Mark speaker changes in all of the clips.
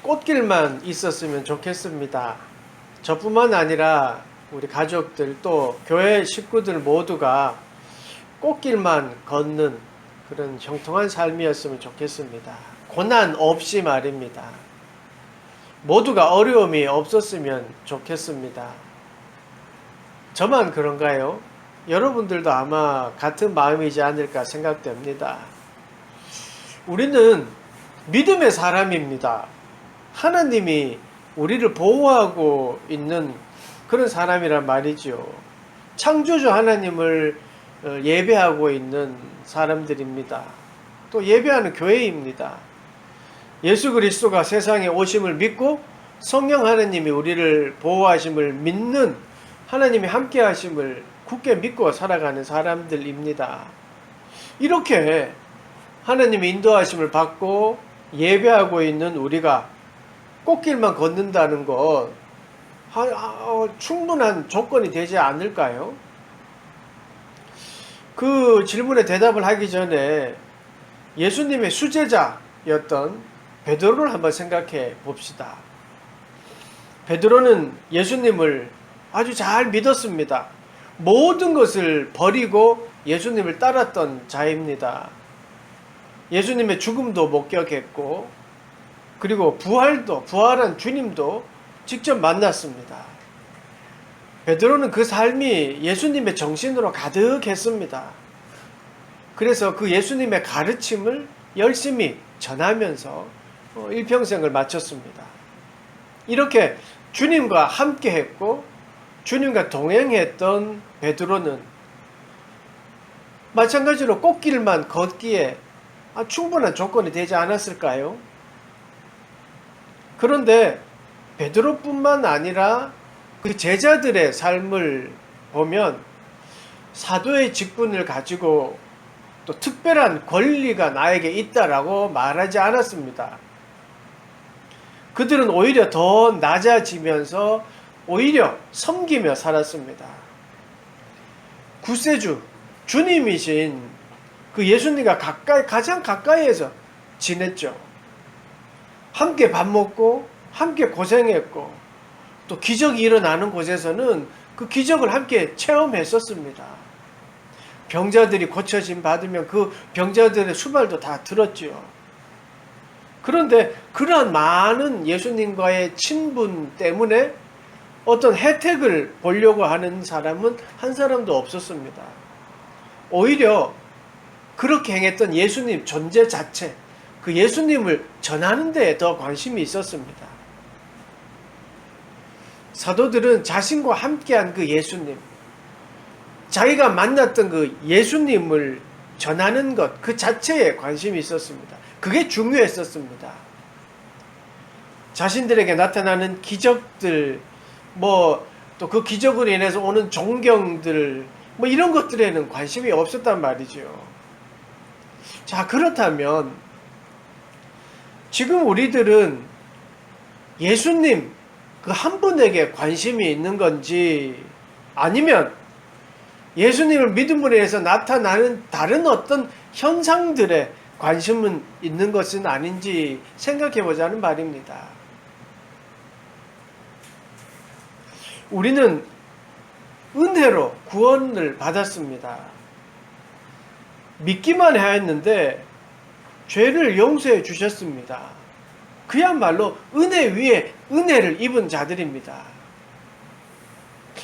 Speaker 1: 꽃길만 있었으면 좋겠습니다. 저뿐만 아니라 우리 가족들 또 교회 식구들 모두가 꽃길만 걷는 그런 형통한 삶이었으면 좋겠습니다. 고난 없이 말입니다. 모두가 어려움이 없었으면 좋겠습니다. 저만 그런가요? 여러분들도 아마 같은 마음이지 않을까 생각됩니다. 우리는 믿음의 사람입니다. 하나님이 우리를 보호하고 있는 그런 사람이란 말이죠. 창조주 하나님을 예배하고 있는 사람들입니다. 또 예배하는 교회입니다. 예수 그리스도가 세상에 오심을 믿고 성령 하나님이 우리를 보호하심을 믿는 하나님이 함께 하심을 굳게 믿고 살아가는 사람들입니다. 이렇게 하나님의 인도하심을 받고 예배하고 있는 우리가 꽃길만 걷는다는 것 충분한 조건이 되지 않을까요? 그 질문에 대답을 하기 전에 예수님의 수제자였던 베드로를 한번 생각해 봅시다. 베드로는 예수님을 아주 잘 믿었습니다. 모든 것을 버리고 예수님을 따랐던 자입니다. 예수님의 죽음도 목격했고 그리고 부활한 주님도 직접 만났습니다. 베드로는 그 삶이 예수님의 정신으로 가득했습니다. 그래서 그 예수님의 가르침을 열심히 전하면서 일평생을 마쳤습니다. 이렇게 주님과 함께 했고 주님과 동행했던 베드로는 마찬가지로 꽃길만 걷기에 충분한 조건이 되지 않았을까요? 그런데 베드로뿐만 아니라 그 제자들의 삶을 보면 사도의 직분을 가지고 또 특별한 권리가 나에게 있다라고 말하지 않았습니다. 그들은 오히려 더 낮아지면서 오히려 섬기며 살았습니다. 구세주, 주님이신 그 예수님과 가장 가까이에서 지냈죠. 함께 밥 먹고 함께 고생했고 또 기적이 일어나는 곳에서는 그 기적을 함께 체험했었습니다. 병자들이 고쳐짐 받으면 그 병자들의 수발도 다 들었죠. 그런데 그러한 많은 예수님과의 친분 때문에 어떤 혜택을 보려고 하는 사람은 한 사람도 없었습니다. 오히려 그렇게 행했던 예수님 존재 자체, 그 예수님을 전하는 데에 더 관심이 있었습니다. 사도들은 자신과 함께한 그 예수님, 자기가 만났던 그 예수님을 전하는 것, 그 자체에 관심이 있었습니다. 그게 중요했었습니다. 자신들에게 나타나는 기적들, 또 그 기적으로 인해서 오는 존경들, 이런 것들에는 관심이 없었단 말이죠. 자, 그렇다면 지금 우리들은 예수님 그 한 분에게 관심이 있는 건지 아니면 예수님을 믿음으로 해서 나타나는 다른 어떤 현상들에 관심은 있는 것은 아닌지 생각해 보자는 말입니다. 우리는 은혜로 구원을 받았습니다. 믿기만 하였는데 죄를 용서해 주셨습니다. 그야말로 은혜 위에 은혜를 입은 자들입니다.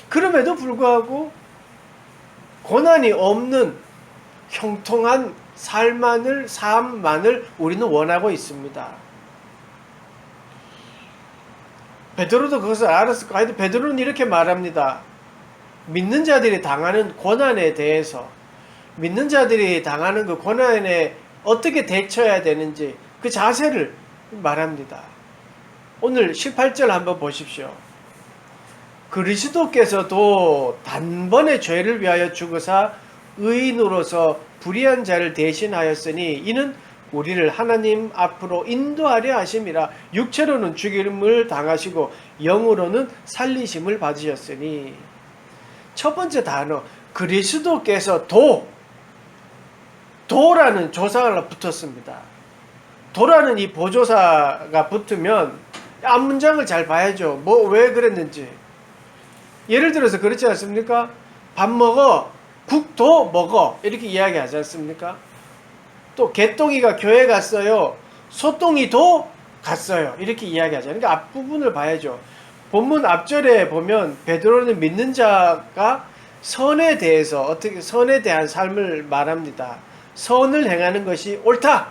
Speaker 1: 그럼에도 불구하고 고난이 없는 형통한 삶만을 우리는 원하고 있습니다. 베드로도 그것을 알았을 거예요. 베드로는 이렇게 말합니다. 믿는 자들이 당하는 고난에 대해서, 믿는 자들이 당하는 그 고난에 어떻게 대처해야 되는지 그 자세를 말합니다. 오늘 18절 한번 보십시오. 그리스도께서도 단번에 죄를 위하여 죽으사 의인으로서 불의한 자를 대신하였으니 이는 우리를 하나님 앞으로 인도하려 하심이라. 육체로는 죽임을 당하시고 영으로는 살리심을 받으셨으니. 첫 번째 단어 그리스도께서 도라는 조사가 붙었습니다. 도라는 이 보조사가 붙으면 앞 문장을 잘 봐야죠. 뭐 왜 그랬는지. 예를 들어서 그렇지 않습니까? 밥 먹어, 국도 먹어, 이렇게 이야기하지 않습니까? 또 개똥이가 교회 갔어요, 소똥이도 갔어요, 이렇게 이야기하잖아요. 그러니까 앞부분을 봐야죠. 본문 앞절에 보면 베드로는 믿는 자가 선에 대해서, 어떻게 선에 대한 삶을 말합니다. 선을 행하는 것이 옳다,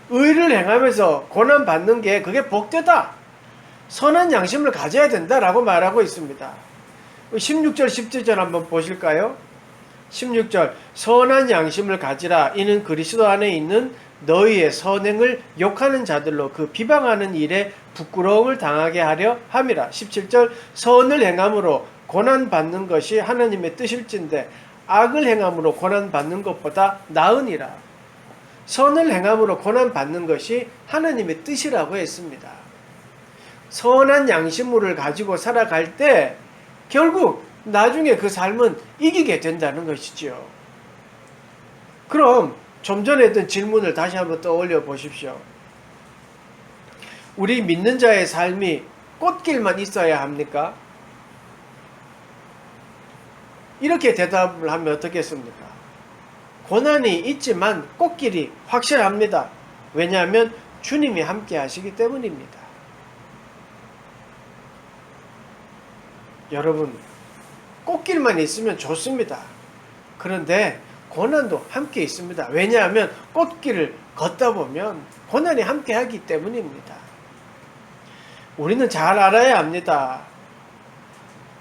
Speaker 1: 의를 행하면서 고난 받는 게 그게 복되다, 선한 양심을 가져야 된다라고 말하고 있습니다. 16절 17절 한번 보실까요? 16절 선한 양심을 가지라, 이는 그리스도 안에 있는 너희의 선행을 욕하는 자들로 그 비방하는 일에 부끄러움을 당하게 하려 함이라. 17절 선을 행함으로 고난 받는 것이 하나님의 뜻일진데 악을 행함으로 고난 받는 것보다 나으니라. 선을 행함으로 고난 받는 것이 하나님의 뜻이라고 했습니다. 선한 양심을 가지고 살아갈 때 결국 나중에 그 삶은 이기게 된다는 것이지요. 그럼 좀 전에 했던 질문을 다시 한번 떠올려 보십시오. 우리 믿는 자의 삶이 꽃길만 있어야 합니까? 이렇게 대답을 하면 어떻겠습니까? 고난이 있지만 꽃길이 확실합니다. 왜냐하면 주님이 함께 하시기 때문입니다. 여러분, 꽃길만 있으면 좋습니다. 그런데 고난도 함께 있습니다. 왜냐하면 꽃길을 걷다 보면 고난이 함께 하기 때문입니다. 우리는 잘 알아야 합니다.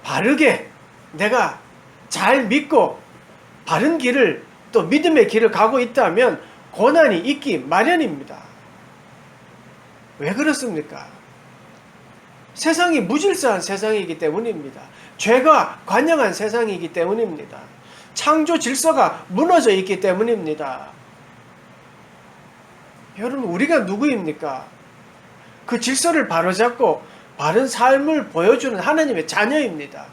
Speaker 1: 바르게 내가 잘 믿고 바른 길을, 또 믿음의 길을 가고 있다면 고난이 있기 마련입니다. 왜 그렇습니까? 세상이 무질서한 세상이기 때문입니다. 죄가 관영한 세상이기 때문입니다. 창조 질서가 무너져 있기 때문입니다. 여러분, 우리가 누구입니까? 그 질서를 바로잡고 바른 삶을 보여주는 하나님의 자녀입니다.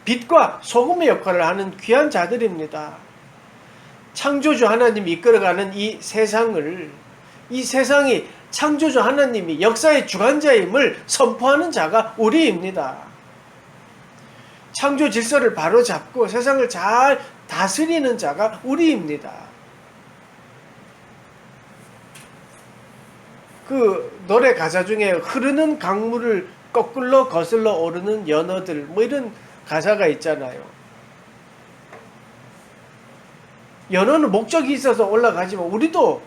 Speaker 1: 빛과 소금의 역할을 하는 귀한 자들입니다. 창조주 하나님이 이끌어가는 이 세상을, 이 세상이 창조주 하나님이 역사의 주관자임을 선포하는 자가 우리입니다. 창조 질서를 바로잡고 세상을 잘 다스리는 자가 우리입니다. 그 노래 가사 중에 흐르는 강물을 거꾸로 거슬러 오르는 연어들, 뭐 이런 가사가 있잖아요. 연어는 목적이 있어서 올라가지만 우리도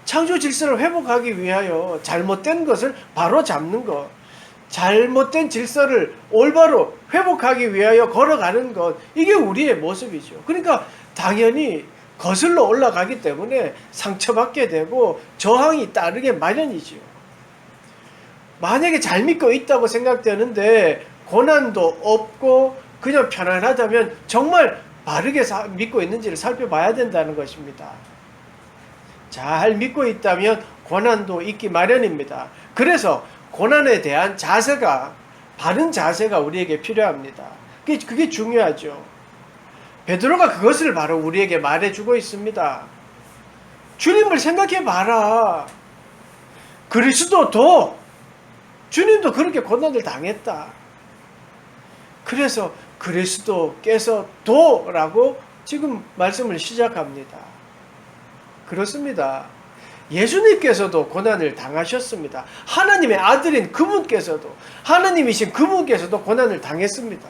Speaker 1: 창조 질서를 회복하기 위하여 잘못된 것을 바로 잡는 것, 잘못된 질서를 올바로 회복하기 위하여 걸어가는 것, 이게 우리의 모습이죠. 그러니까 당연히 거슬러 올라가기 때문에 상처받게 되고 저항이 따르게 마련이지요. 만약에 잘 믿고 있다고 생각되는데 고난도 없고 그냥 편안하다면 정말 바르게 믿고 있는지를 살펴봐야 된다는 것입니다. 잘 믿고 있다면 고난도 있기 마련입니다. 그래서 고난에 대한 자세가, 바른 자세가 우리에게 필요합니다. 그게 중요하죠. 베드로가 그것을 바로 우리에게 말해주고 있습니다. 주님을 생각해 봐라. 그리스도도, 주님도 그렇게 고난을 당했다. 그래서 그리스도께서도 라고 지금 말씀을 시작합니다. 그렇습니다. 예수님께서도 고난을 당하셨습니다. 하나님의 아들인 그분께서도, 하나님이신 그분께서도 고난을 당했습니다.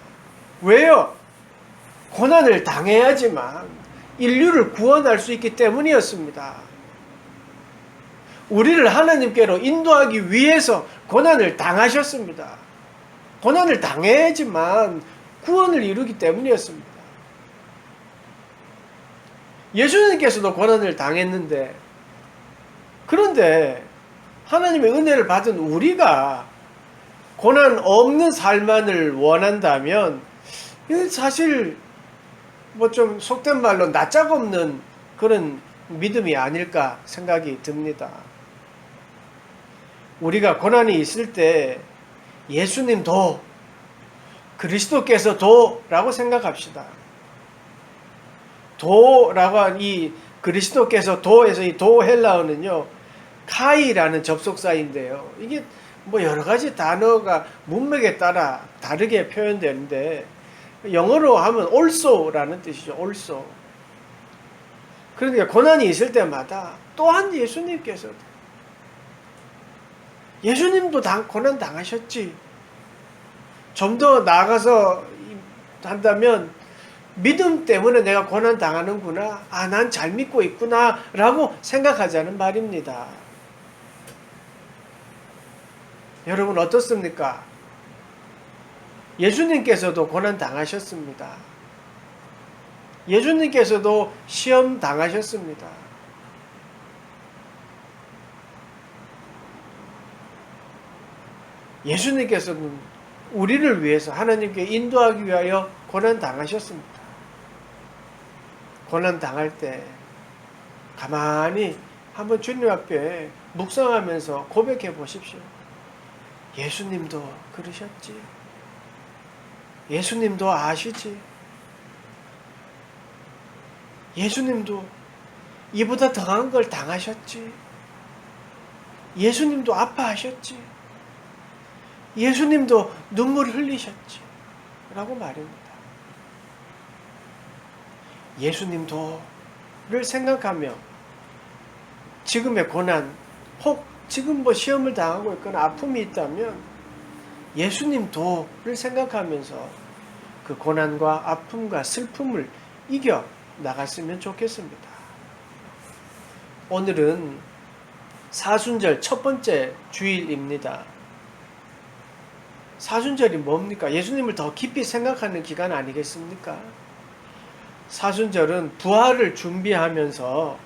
Speaker 1: 왜요? 고난을 당해야지만 인류를 구원할 수 있기 때문이었습니다. 우리를 하나님께로 인도하기 위해서 고난을 당하셨습니다. 고난을 당해야지만 구원을 이루기 때문이었습니다. 예수님께서도 고난을 당했는데, 그런데 하나님의 은혜를 받은 우리가 고난 없는 삶만을 원한다면 이건 사실 뭐 좀 속된 말로 낯짝없는 그런 믿음이 아닐까 생각이 듭니다. 우리가 고난이 있을 때 예수님도, 그리스도께서도 라고 생각합시다. 도라고 한 이 그리스도께서 도에서 이 도 헬라어는요, 카이라는 접속사인데요. 이게 뭐 여러 가지 단어가 문맥에 따라 다르게 표현되는데 영어로 하면 also라는 뜻이죠. also. 그러니까 고난이 있을 때마다 또한 예수님도 고난 당하셨지. 좀 더 나아가서 한다면 믿음 때문에 내가 고난 당하는구나. 아, 난 잘 믿고 있구나 라고 생각하자는 말입니다. 여러분 어떻습니까? 예수님께서도 고난 당하셨습니다. 예수님께서도 시험 당하셨습니다. 예수님께서는 우리를 위해서 하나님께 인도하기 위하여 고난 당하셨습니다. 고난 당할 때 가만히 한번 주님 앞에 묵상하면서 고백해 보십시오. 예수님도 그러셨지. 예수님도 아시지. 예수님도 이보다 더한 걸 당하셨지. 예수님도 아파하셨지. 예수님도 눈물 흘리셨지. 라고 말입니다. 예수님도를 생각하며 지금의 고난, 혹 지금 뭐 시험을 당하고 있거나 아픔이 있다면 예수님도를 생각하면서 그 고난과 아픔과 슬픔을 이겨 나갔으면 좋겠습니다. 오늘은 사순절 첫 번째 주일입니다. 사순절이 뭡니까? 예수님을 더 깊이 생각하는 기간 아니겠습니까? 사순절은 부활을 준비하면서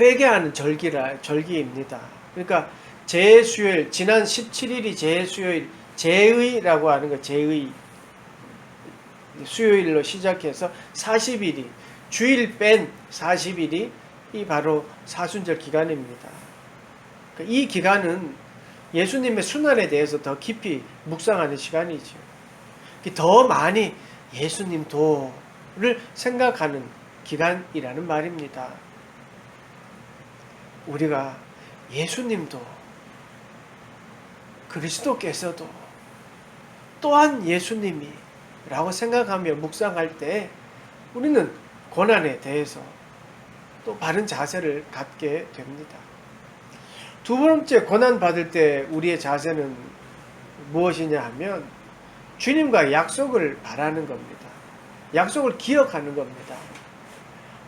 Speaker 1: 회개하는 절기입니다. 그러니까 제수요일, 지난 17일이 제수요일, 제의라고 하는 거, 제의. 수요일로 시작해서 40일이, 주일 뺀 40일이 이 바로 사순절 기간입니다. 이 기간은 예수님의 순환에 대해서 더 깊이 묵상하는 시간이죠. 더 많이 예수님 도를 생각하는 기간이라는 말입니다. 우리가 예수님도 그리스도께서도 또한 예수님이 라고 생각하며 묵상할 때 우리는 고난에 대해서 또 바른 자세를 갖게 됩니다. 두 번째, 고난 받을 때 우리의 자세는 무엇이냐 하면 주님과 약속을 바라는 겁니다. 약속을 기억하는 겁니다.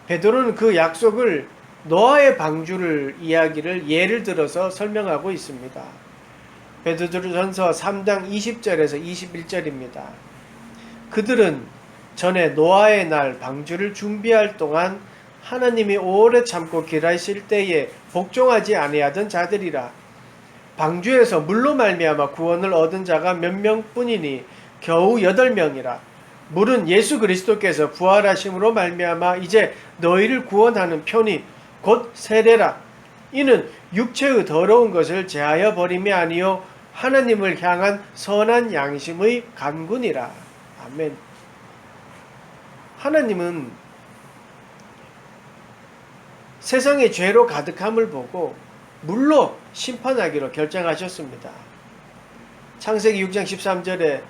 Speaker 1: 베드로는 그 약속을 노아의 방주를 이야기를 예를 들어서 설명하고 있습니다. 베드로전서 3장 20절에서 21절입니다. 그들은 전에 노아의 날 방주를 준비할 동안 하나님이 오래 참고 기다리실 때에 복종하지 아니하던 자들이라. 방주에서 물로 말미암아 구원을 얻은 자가 몇 명뿐이니 겨우 8명이라. 물은 예수 그리스도께서 부활하심으로 말미암아 이제 너희를 구원하는 편이 곧 세례라. 이는 육체의 더러운 것을 제하여 버림이 아니요 하나님을 향한 선한 양심의 간군이라. 아멘. 하나님은 세상의 죄로 가득함을 보고 물로 심판하기로 결정하셨습니다. 창세기 6장 13절에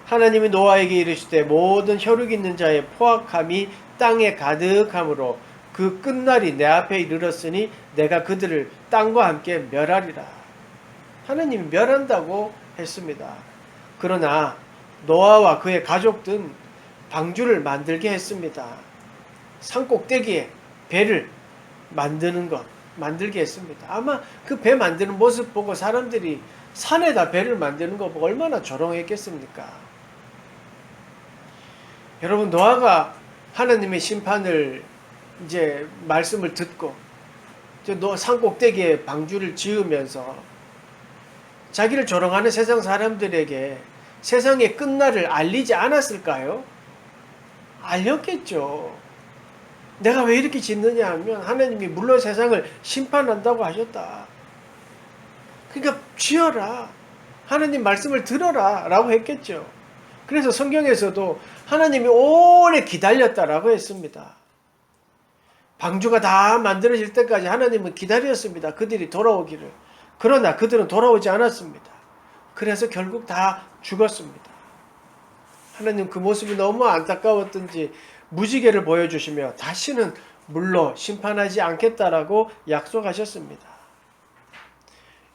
Speaker 1: 하나님이 노아에게 이르시되 모든 혈육 있는 자의 포악함이 땅에 가득함으로 그 끝날이 내 앞에 이르렀으니 내가 그들을 땅과 함께 멸하리라. 하나님이 멸한다고 했습니다. 그러나 노아와 그의 가족들은 방주를 만들게 했습니다. 산 꼭대기에 배를 만들게 했습니다. 아마 그 배 만드는 모습 보고 사람들이 산에다 배를 만드는 거 보고 얼마나 조롱했겠습니까? 여러분, 노아가 하나님의 심판을 이제 말씀을 듣고 산 꼭대기에 방주를 지으면서 자기를 조롱하는 세상 사람들에게 세상의 끝날을 알리지 않았을까요? 알렸겠죠. 내가 왜 이렇게 짓느냐 하면 하나님이 물론 세상을 심판한다고 하셨다. 그러니까 지어라. 하나님 말씀을 들어라 라고 했겠죠. 그래서 성경에서도 하나님이 오래 기다렸다라고 했습니다. 방주가 다 만들어질 때까지 하나님은 기다렸습니다. 그들이 돌아오기를. 그러나 그들은 돌아오지 않았습니다. 그래서 결국 다 죽었습니다. 하나님 그 모습이 너무 안타까웠던지 무지개를 보여주시며 다시는 물로 심판하지 않겠다라고 약속하셨습니다.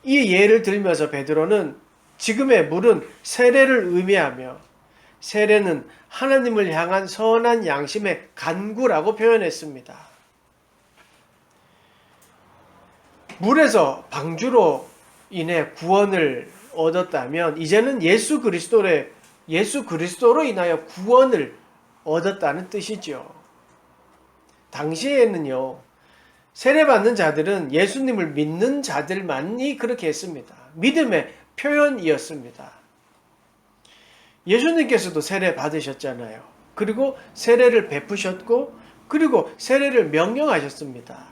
Speaker 1: 이 예를 들면서 베드로는 지금의 물은 세례를 의미하며 세례는 하나님을 향한 선한 양심의 간구라고 표현했습니다. 물에서 방주로 인해 구원을 얻었다면 이제는 예수 그리스도로 인하여 구원을 얻었다는 뜻이죠. 당시에는요, 세례받는 자들은 예수님을 믿는 자들만이 그렇게 했습니다. 믿음의 표현이었습니다. 예수님께서도 세례 받으셨잖아요. 그리고 세례를 베푸셨고, 그리고 세례를 명령하셨습니다.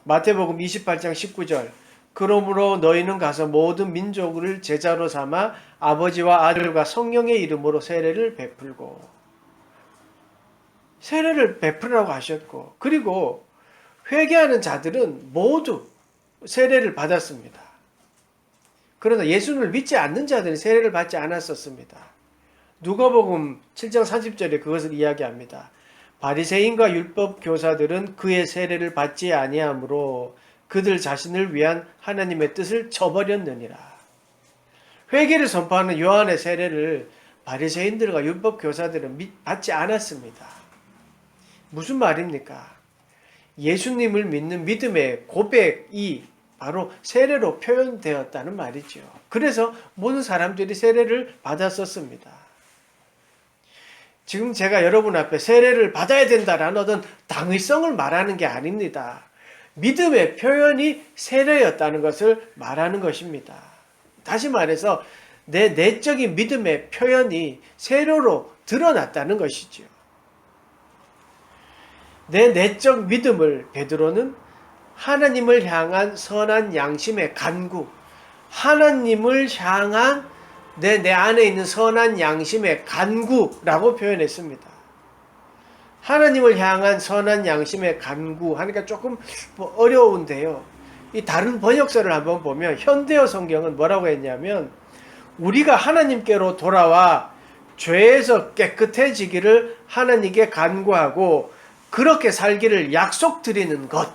Speaker 1: 마태복음 28장 19절. 그러므로 너희는 가서 모든 민족을 제자로 삼아 아버지와 아들과 성령의 이름으로 세례를 베풀고, 세례를 베풀라고 하셨고, 그리고 회개하는 자들은 모두 세례를 받았습니다. 그러나 예수님을 믿지 않는 자들은 세례를 받지 않았었습니다. 누가복음 7장 30절에 그것을 이야기합니다. 바리새인과 율법 교사들은 그의 세례를 받지 아니하므로 그들 자신을 위한 하나님의 뜻을 저버렸느니라. 회개를 선포하는 요한의 세례를 바리새인들과 율법 교사들은 받지 않았습니다. 무슨 말입니까? 예수님을 믿는 믿음의 고백이 바로 세례로 표현되었다는 말이죠. 그래서 모든 사람들이 세례를 받았었습니다. 지금 제가 여러분 앞에 세례를 받아야 된다라는 어떤 당위성을 말하는 게 아닙니다. 믿음의 표현이 세례였다는 것을 말하는 것입니다. 다시 말해서 내 내적인 믿음의 표현이 세례로 드러났다는 것이죠. 내 내적 믿음을 베드로는 하나님을 향한 선한 양심의 간구, 하나님을 향한 내 안에 있는 선한 양심의 간구라고 표현했습니다. 하나님을 향한 선한 양심의 간구 하니까 조금 어려운데요. 이 다른 번역서를 한번 보면 현대어 성경은 뭐라고 했냐면 우리가 하나님께로 돌아와 죄에서 깨끗해지기를 하나님께 간구하고 그렇게 살기를 약속드리는 것.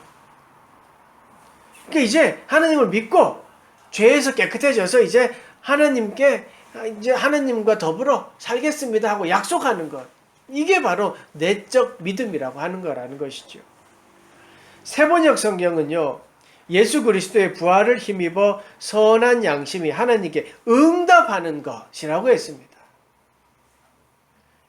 Speaker 1: 그러니까 이제 하나님을 믿고 죄에서 깨끗해져서 이제 하나님과 더불어 살겠습니다 하고 약속하는 것. 이게 바로 내적 믿음이라고 하는 거라는 것이죠. 새번역 성경은요, 예수 그리스도의 부활을 힘입어 선한 양심이 하나님께 응답하는 것이라고 했습니다.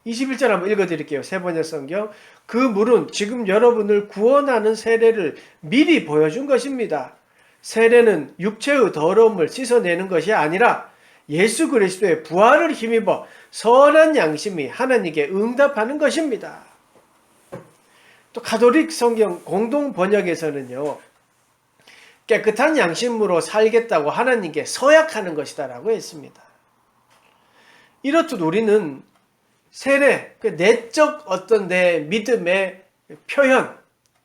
Speaker 1: 21절 한번 읽어드릴게요. 새번역 성경. 그 물은 지금 여러분을 구원하는 세례를 미리 보여준 것입니다. 세례는 육체의 더러움을 씻어내는 것이 아니라 예수 그리스도의 부활을 힘입어 선한 양심이 하나님께 응답하는 것입니다. 또 가톨릭 성경 공동 번역에서는요, 깨끗한 양심으로 살겠다고 하나님께 서약하는 것이다라고 했습니다. 이렇듯 우리는 세례, 그 내적 어떤 내 믿음의 표현,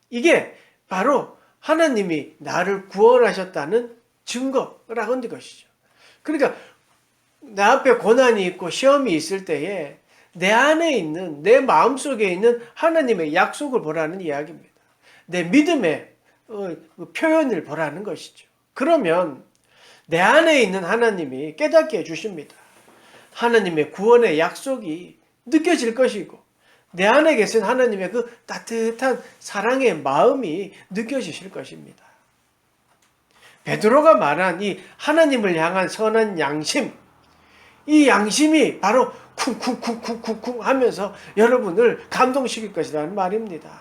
Speaker 1: 이게 바로 하나님이 나를 구원하셨다는 증거라고 하는 것이죠. 그러니까 내 앞에 고난이 있고 시험이 있을 때에 내 안에 있는, 내 마음속에 있는 하나님의 약속을 보라는 이야기입니다. 내 믿음의 표현을 보라는 것이죠. 그러면 내 안에 있는 하나님이 깨닫게 해주십니다. 하나님의 구원의 약속이 느껴질 것이고 내 안에 계신 하나님의 그 따뜻한 사랑의 마음이 느껴지실 것입니다. 베드로가 말한 이 하나님을 향한 선한 양심, 이 양심이 바로 쿵쿵쿵쿵쿵쿵 하면서 여러분을 감동시킬 것이라는 말입니다.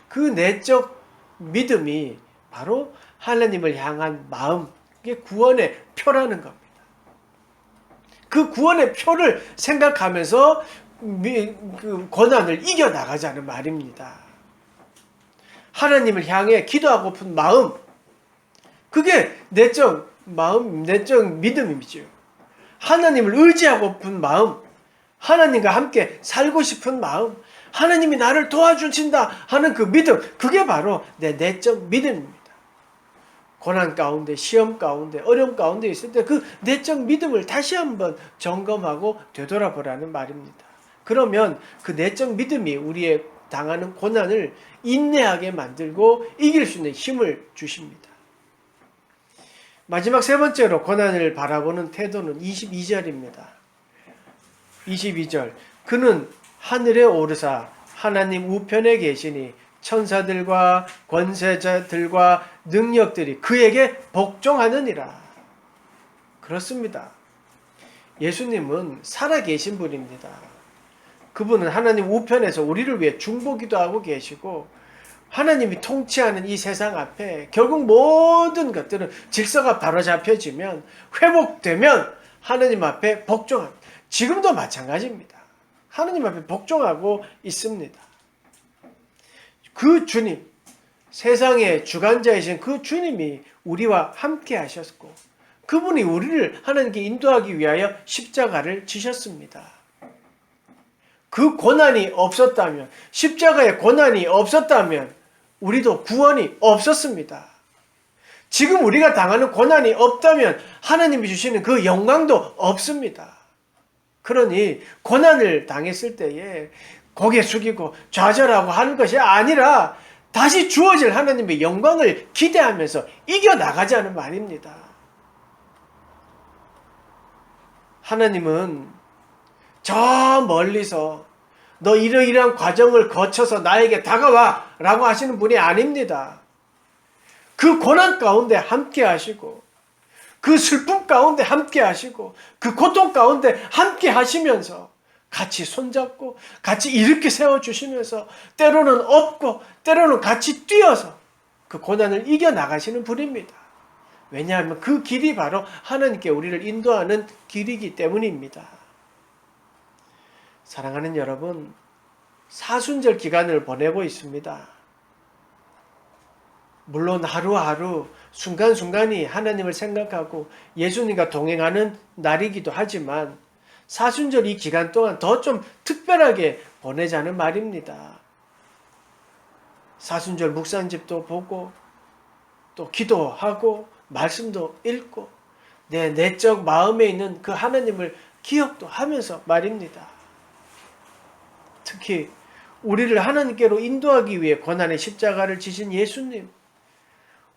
Speaker 1: 그 내적 믿음이 바로 하나님을 향한 마음, 이게 구원의 표라는 겁니다. 그 구원의 표를 생각하면서 그 고난을 이겨나가자는 말입니다. 하나님을 향해 기도하고픈 마음, 그게 내적 마음, 내적 믿음이죠. 하나님을 의지하고픈 마음, 하나님과 함께 살고 싶은 마음, 하나님이 나를 도와주신다 하는 그 믿음, 그게 바로 내 내적 믿음입니다. 고난 가운데, 시험 가운데, 어려움 가운데 있을 때 그 내적 믿음을 다시 한번 점검하고 되돌아보라는 말입니다. 그러면 그 내적 믿음이 우리의 당하는 고난을 인내하게 만들고 이길 수 있는 힘을 주십니다. 마지막 세 번째로 고난을 바라보는 태도는 22절입니다. 22절. 그는 하늘에 오르사 하나님 우편에 계시니 천사들과 권세자들과 능력들이 그에게 복종하느니라. 그렇습니다. 예수님은 살아계신 분입니다. 그분은 하나님 우편에서 우리를 위해 중보기도 하고 계시고 하나님이 통치하는 이 세상 앞에 결국 모든 것들은 질서가 바로잡혀지면 회복되면 하나님 앞에 복종합니다. 지금도 마찬가지입니다. 하나님 앞에 복종하고 있습니다. 그 주님, 세상의 주관자이신 그 주님이 우리와 함께 하셨고 그분이 우리를 하나님께 인도하기 위하여 십자가를 지셨습니다. 그 고난이 없었다면, 십자가의 고난이 없었다면 우리도 구원이 없었습니다. 지금 우리가 당하는 고난이 없다면 하나님이 주시는 그 영광도 없습니다. 그러니 고난을 당했을 때에 고개 숙이고 좌절하고 하는 것이 아니라 다시 주어질 하나님의 영광을 기대하면서 이겨나가자는 말입니다. 하나님은 저 멀리서 너 이러이러한 과정을 거쳐서 나에게 다가와 라고 하시는 분이 아닙니다. 그 고난 가운데 함께 하시고 그 슬픔 가운데 함께 하시고 그 고통 가운데 함께 하시면서 같이 손잡고 같이 일으켜 세워주시면서 때로는 업고 때로는 같이 뛰어서 그 고난을 이겨나가시는 분입니다. 왜냐하면 그 길이 바로 하나님께 우리를 인도하는 길이기 때문입니다. 사랑하는 여러분, 사순절 기간을 보내고 있습니다. 물론 하루하루 순간순간이 하나님을 생각하고 예수님과 동행하는 날이기도 하지만 사순절 이 기간 동안 더 좀 특별하게 보내자는 말입니다. 사순절 묵상집도 보고 또 기도하고 말씀도 읽고 내 내적 마음에 있는 그 하나님을 기억도 하면서 말입니다. 특히 우리를 하나님께로 인도하기 위해 고난의 십자가를 지신 예수님,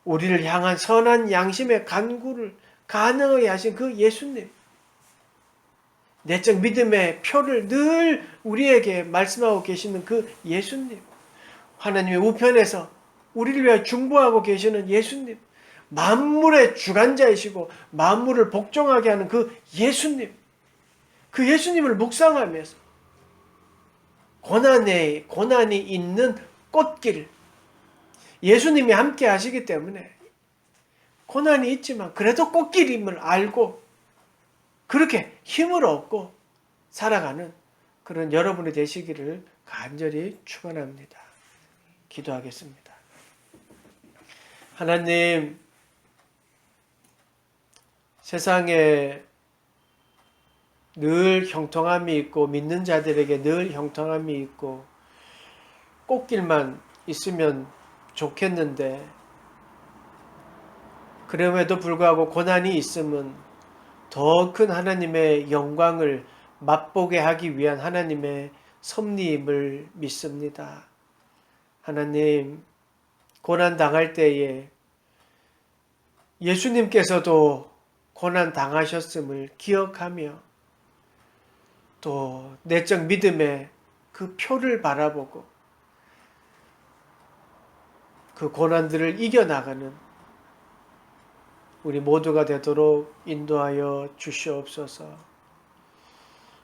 Speaker 1: 우리를 향한 선한 양심의 간구를 가능하게 하신 그 예수님, 내적 믿음의 표를 늘 우리에게 말씀하고 계시는 그 예수님, 하나님의 우편에서 우리를 위해 중보하고 계시는 예수님, 만물의 주관자이시고 만물을 복종하게 하는 그 예수님, 그 예수님을 묵상하면서 고난이 있는 꽃길, 예수님이 함께 하시기 때문에 고난이 있지만 그래도 꽃길임을 알고 그렇게 힘을 얻고 살아가는 그런 여러분이 되시기를 간절히 축원합니다. 기도하겠습니다. 하나님, 세상에 늘 형통함이 있고 믿는 자들에게 늘 형통함이 있고 꽃길만 있으면 좋겠는데 그럼에도 불구하고 고난이 있으면 더 큰 하나님의 영광을 맛보게 하기 위한 하나님의 섭리임을 믿습니다. 하나님, 고난 당할 때에 예수님께서도 고난 당하셨음을 기억하며 또 내적 믿음의 그 표를 바라보고 그 고난들을 이겨나가는 우리 모두가 되도록 인도하여 주시옵소서.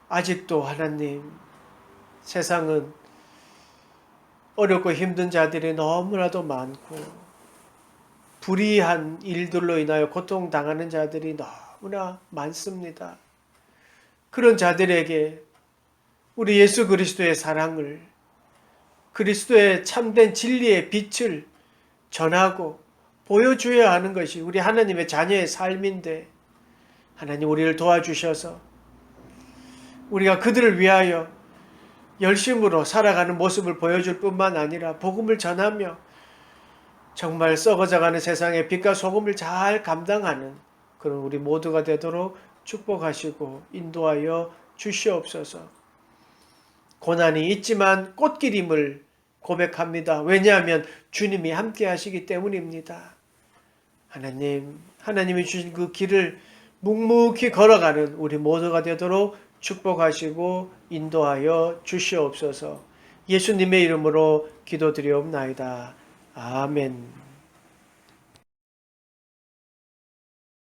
Speaker 1: 아직도 하나님, 세상은 어렵고 힘든 자들이 너무나도 많고 불의한 일들로 인하여 고통당하는 자들이 너무나 많습니다. 그런 자들에게 우리 예수 그리스도의 사랑을, 그리스도의 참된 진리의 빛을 전하고 보여줘야 하는 것이 우리 하나님의 자녀의 삶인데 하나님 우리를 도와주셔서 우리가 그들을 위하여 열심으로 살아가는 모습을 보여줄 뿐만 아니라 복음을 전하며 정말 썩어져가는 세상에 빛과 소금을 잘 감당하는 그런 우리 모두가 되도록 축복하시고 인도하여 주시옵소서. 고난이 있지만 꽃길임을 고백합니다. 왜냐하면 주님이 함께 하시기 때문입니다. 하나님이 주신 그 길을 묵묵히 걸어가는 우리 모두가 되도록 축복하시고 인도하여 주시옵소서. 예수님의 이름으로 기도드리옵나이다. 아멘.